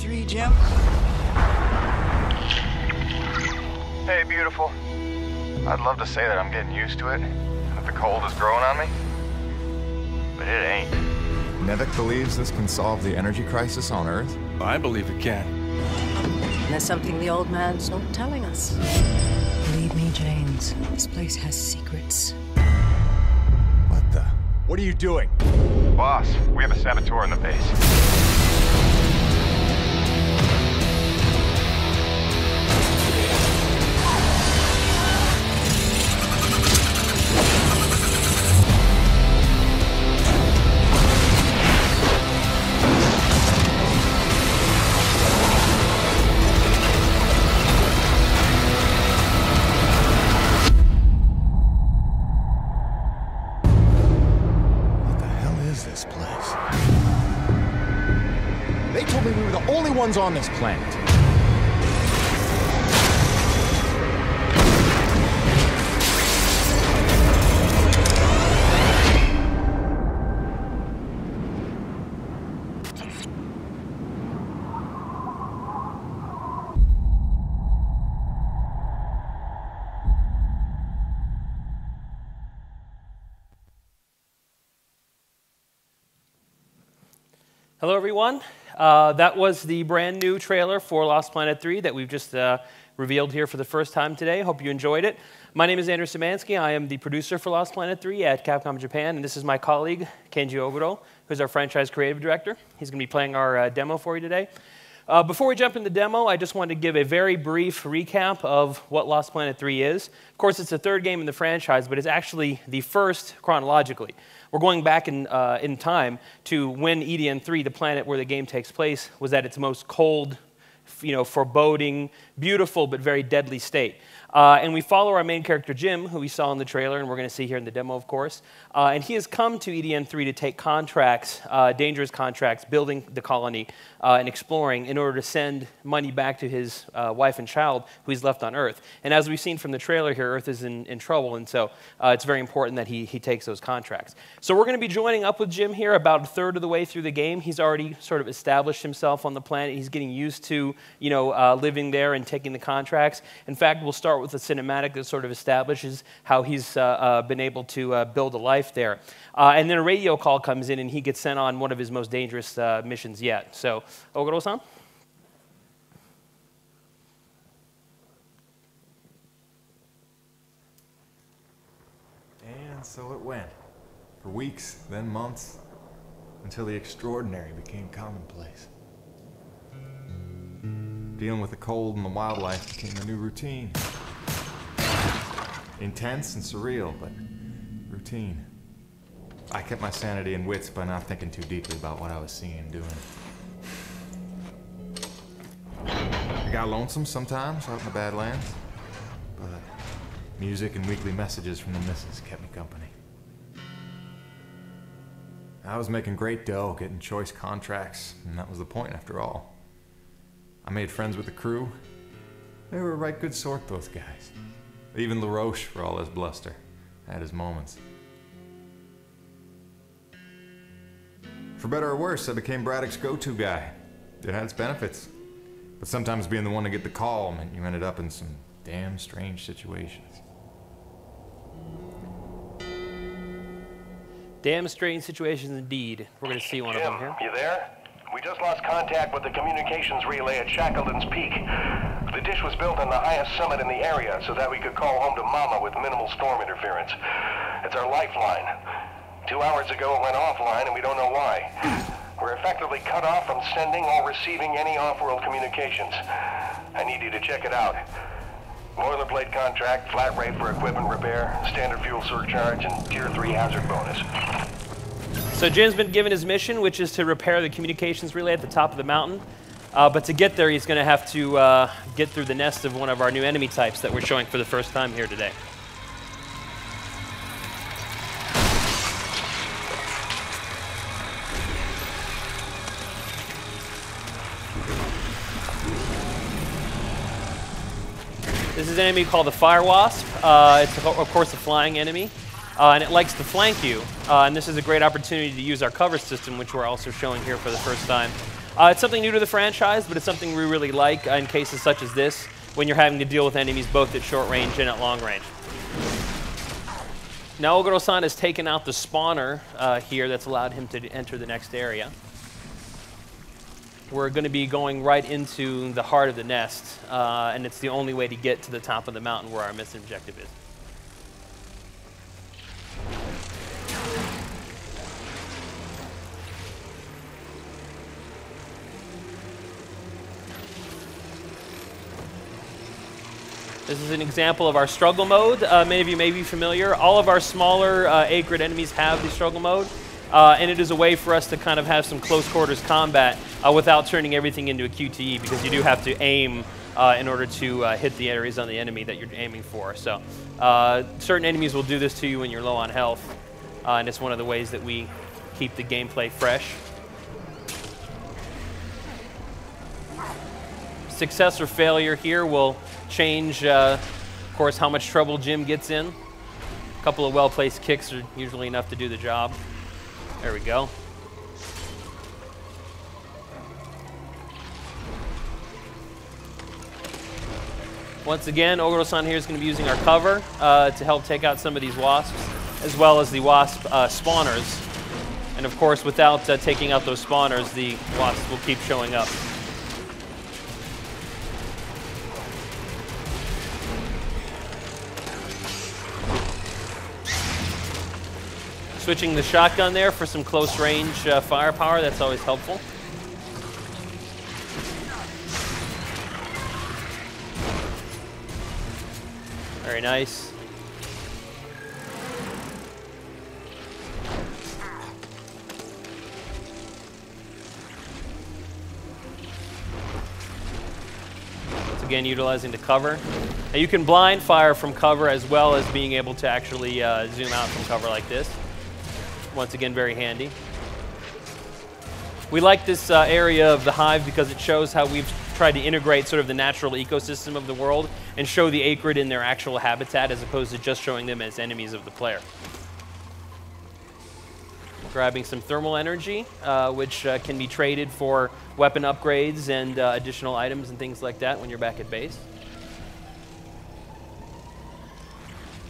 3, Jim? Hey, beautiful. I'd love to say that I'm getting used to it, that the cold is growing on me, but it ain't. Nevik believes this can solve the energy crisis on Earth? I believe it can. There's something the old man's not telling us. Believe me, James, this place has secrets. What the? What are you doing? Boss, we have a saboteur in the base. They told me we were the only ones on this planet. Hello, everyone. That was the brand new trailer for Lost Planet 3 that we've just revealed here for the first time today. Hope you enjoyed it. My name is Andrew Szymanski. I am the producer for Lost Planet 3 at Capcom Japan, and this is my colleague, Kenji Oguro, who's our franchise creative director. He's going to be playing our demo for you today. Before we jump into the demo, I just wanted to give a very brief recap of what Lost Planet 3 is. Of course, it's the third game in the franchise, but it's actually the first chronologically. We're going back in time to when EDN 3, the planet where the game takes place, was at its most cold, foreboding, beautiful, but very deadly state. And we follow our main character, Jim, who we saw in the trailer, and we're going to see here in the demo, of course. And he has come to EDN 3 to take contracts, dangerous contracts, building the colony and exploring in order to send money back to his wife and child who he's left on Earth. And as we've seen from the trailer here, Earth is in trouble, and so it's very important that he takes those contracts. So we're going to be joining up with Jim here about a third of the way through the game. He's already sort of established himself on the planet. He's getting used to living there and taking the contracts. In fact, we'll start with a cinematic that sort of establishes how he's been able to build a life there. And then a radio call comes in, and he gets sent on one of his most dangerous missions yet. So, Oguro-san? And so it went. For weeks, then months, until the extraordinary became commonplace. Dealing with the cold and the wildlife became a new routine. Intense and surreal, but routine. I kept my sanity and wits by not thinking too deeply about what I was seeing and doing. I got lonesome sometimes out in the Badlands, but music and weekly messages from the missus kept me company. I was making great dough, getting choice contracts, and that was the point after all. I made friends with the crew. They were a right good sort, those guys. Even LaRoche, for all his bluster, had his moments. For better or worse, I became Braddock's go-to guy. It had its benefits. But sometimes being the one to get the call meant you ended up in some damn strange situations. Damn strange situations indeed. We're going to see one of them here. You there? We just lost contact with the communications relay at Shackleton's Peak. The dish was built on the highest summit in the area so that we could call home to Mama with minimal storm interference. It's our lifeline. 2 hours ago it went offline and we don't know why. We're effectively cut off from sending or receiving any off-world communications. I need you to check it out. Boilerplate contract, flat rate for equipment repair, standard fuel surcharge, and Tier 3 hazard bonus. So Jim's been given his mission, which is to repair the communications relay at the top of the mountain. But to get there, he's going to have to get through the nest of one of our new enemy types that we're showing for the first time here today. This is an enemy called the Fire Wasp. It's, of course, a flying enemy. And it likes to flank you. And this is a great opportunity to use our cover system, which we're also showing here for the first time. It's something new to the franchise, but it's something we really like in cases such as this, when you're having to deal with enemies both at short range and at long range. Now Oguro-san has taken out the spawner here that's allowed him to enter the next area. We're going to be going right into the heart of the nest, and it's the only way to get to the top of the mountain where our mission objective is. This is an example of our struggle mode. Many of you may be familiar. All of our smaller A-grid enemies have the struggle mode, and it is a way for us to kind of have some close quarters combat without turning everything into a QTE, because you do have to aim in order to hit the areas on the enemy that you're aiming for. So certain enemies will do this to you when you're low on health, and it's one of the ways that we keep the gameplay fresh. Success or failure here will change, of course, how much trouble Jim gets in. A couple of well-placed kicks are usually enough to do the job. There we go. Once again, Oguro-san here is going to be using our cover to help take out some of these wasps, as well as the wasp spawners. And of course, without taking out those spawners, the wasps will keep showing up. Switching the shotgun there for some close range firepower, that's always helpful. Very nice. Once again, utilizing the cover. Now you can blind fire from cover as well as being able to actually zoom out from cover like this. Once again, very handy. We like this area of the hive because it shows how we've tried to integrate sort of the natural ecosystem of the world and show the acrid in their actual habitat as opposed to just showing them as enemies of the player. Grabbing some thermal energy, which can be traded for weapon upgrades and additional items and things like that when you're back at base.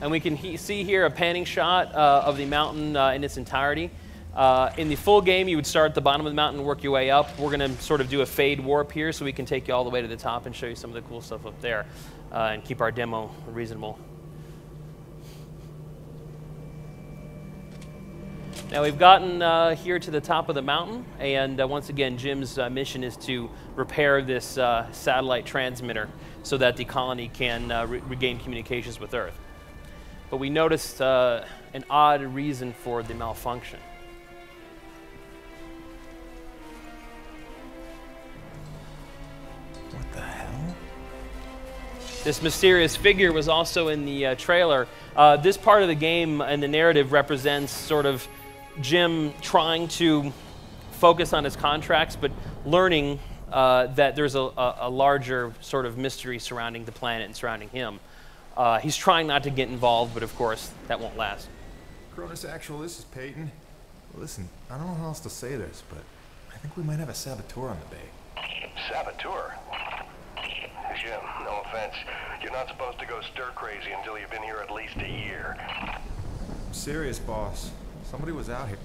And we can see here a panning shot of the mountain in its entirety. In the full game, you would start at the bottom of the mountain and work your way up. We're going to sort of do a fade warp here so we can take you all the way to the top and show you some of the cool stuff up there and keep our demo reasonable. Now we've gotten here to the top of the mountain, and once again, Jim's mission is to repair this satellite transmitter so that the colony can regain communications with Earth. But we noticed an odd reason for the malfunction. What the hell? This mysterious figure was also in the trailer. This part of the game and the narrative represents sort of Jim trying to focus on his contracts, but learning that there's a larger sort of mystery surrounding the planet and surrounding him. He's trying not to get involved, but of course, that won't last. Cronus Actual, this is Peyton. Listen, I don't know how else to say this, but I think we might have a saboteur on the bay. Saboteur? Jim, no offense. You're not supposed to go stir-crazy until you've been here at least a year. I'm serious, boss. Somebody was out here.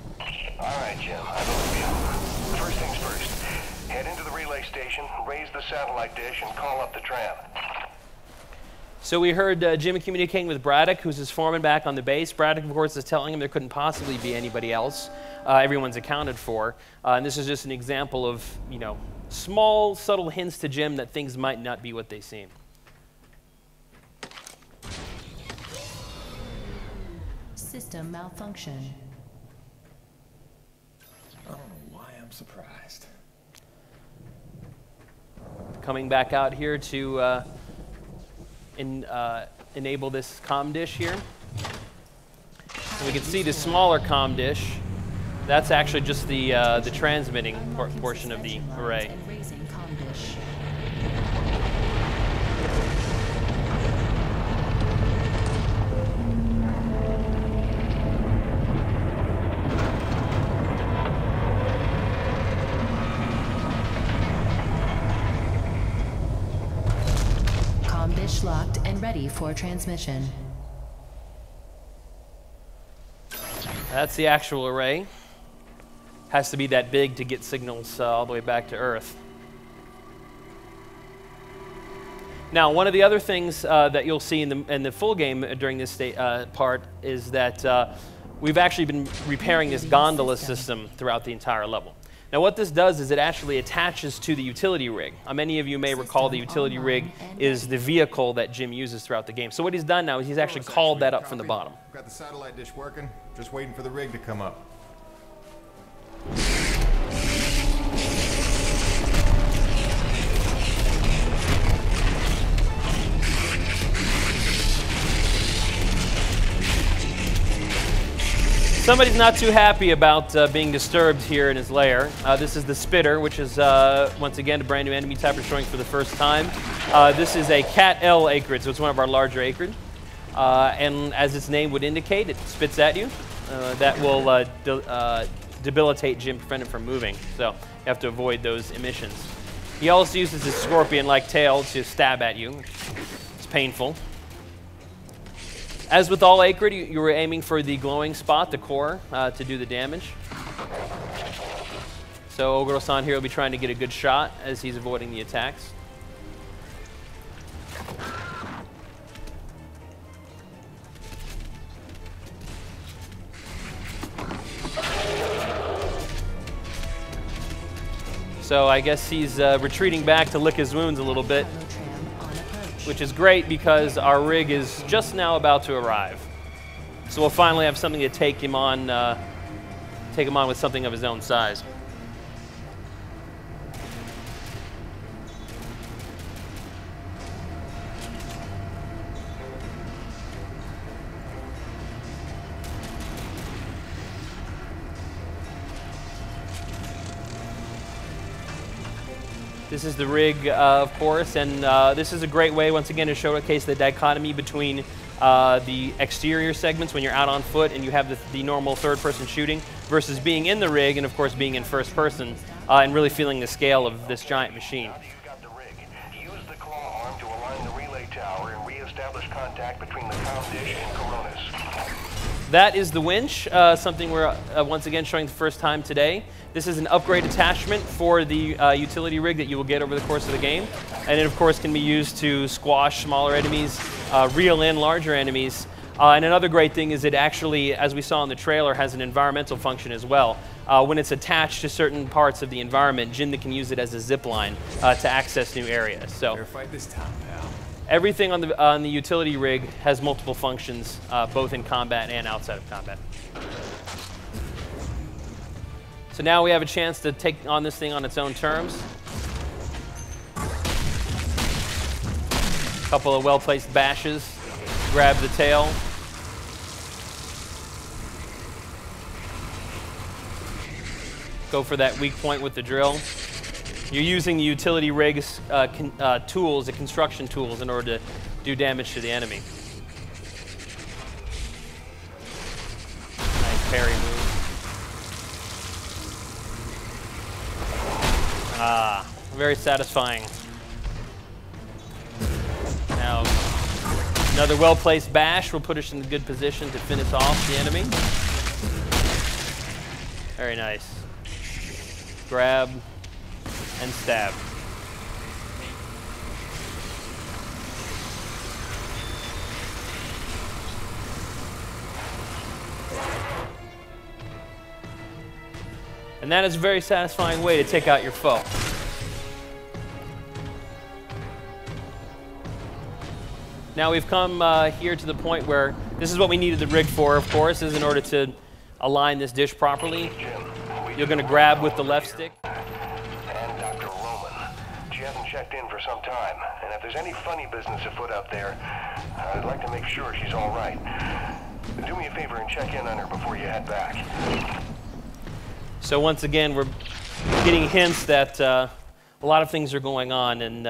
All right, Jim, I believe you. First things first. Head into the relay station, raise the satellite dish, and call up the tram. So we heard Jim communicating with Braddock, who's his foreman back on the base. Braddock, of course, is telling him there couldn't possibly be anybody else. Everyone's accounted for. And this is just an example of, you know, small, subtle hints to Jim that things might not be what they seem. System malfunction. I don't know why I'm surprised. Coming back out here to enable this comm dish here. And we can see the smaller comm dish. That's actually just the transmitting portion of the array. ready for transmission. That's the actual array. Has to be that big to get signals all the way back to Earth. Now, one of the other things that you'll see in the full game during this part is that we've actually been repairing this gondola system throughout the entire level. Now, what this does is it actually attaches to the utility rig. Many of you may recall the utility rig is the vehicle that Jim uses throughout the game. So what he's done now is he's actually called that up from the bottom. Got the satellite dish working, just waiting for the rig to come up. Somebody's not too happy about being disturbed here in his lair. This is the Spitter, which is, once again, a brand new enemy type we're showing for the first time. This is a Cat L acrid, so it's one of our larger acrid. And as its name would indicate, it spits at you. That will debilitate Jim, prevent him from moving. So you have to avoid those emissions. He also uses his scorpion-like tail to stab at you. It's painful. As with all acrid, you were aiming for the glowing spot, the core, to do the damage. So Oguro-san here will be trying to get a good shot as he's avoiding the attacks. So I guess he's retreating back to lick his wounds a little bit, which is great because our rig is just now about to arrive. So we'll finally have something to take him on with something of his own size. This is the rig, of course, and this is a great way, once again, to showcase the dichotomy between the exterior segments when you're out on foot and you have the normal third-person shooting versus being in the rig and, of course, being in first person and really feeling the scale of this giant machine. Now that you've got the rig, use the claw arm to align the relay tower and re-establish contact between the comm dish and Coronas. That is the winch, something we're once again showing the first time today. This is an upgrade attachment for the utility rig that you will get over the course of the game. And it, of course, can be used to squash smaller enemies, reel in larger enemies. And another great thing is it actually, as we saw in the trailer, has an environmental function as well. When it's attached to certain parts of the environment, Jinda can use it as a zip line to access new areas. So Fair fight this time, pal. everything on the utility rig has multiple functions, both in combat and outside of combat. So now we have a chance to take on this thing on its own terms. A couple of well-placed bashes. Grab the tail. Go for that weak point with the drill. You're using the utility rig's tools, the construction tools, in order to do damage to the enemy. Nice parry move. Ah, very satisfying. Now, another well-placed bash will put us in a good position to finish off the enemy. Very nice. Grab and stab. And that is a very satisfying way to take out your foe. Now we've come here to the point where this is what we needed the rig for, of course, is in order to align this dish properly. You're going to grab with the left stick. And Dr. Roman. She hasn't checked in for some time, and if there's any funny business afoot out there, I'd like to make sure she's all right. Do me a favor and check in on her before you head back. So once again, we're getting hints that a lot of things are going on, and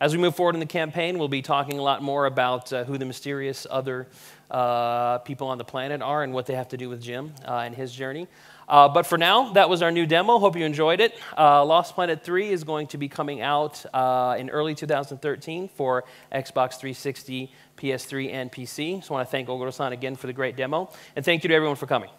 as we move forward in the campaign, we'll be talking a lot more about who the mysterious other people on the planet are and what they have to do with Jim and his journey. But for now, that was our new demo. Hope you enjoyed it. Lost Planet 3 is going to be coming out in early 2013 for Xbox 360, PS3, and PC. Just want to thank Oguro-san again for the great demo. And thank you to everyone for coming.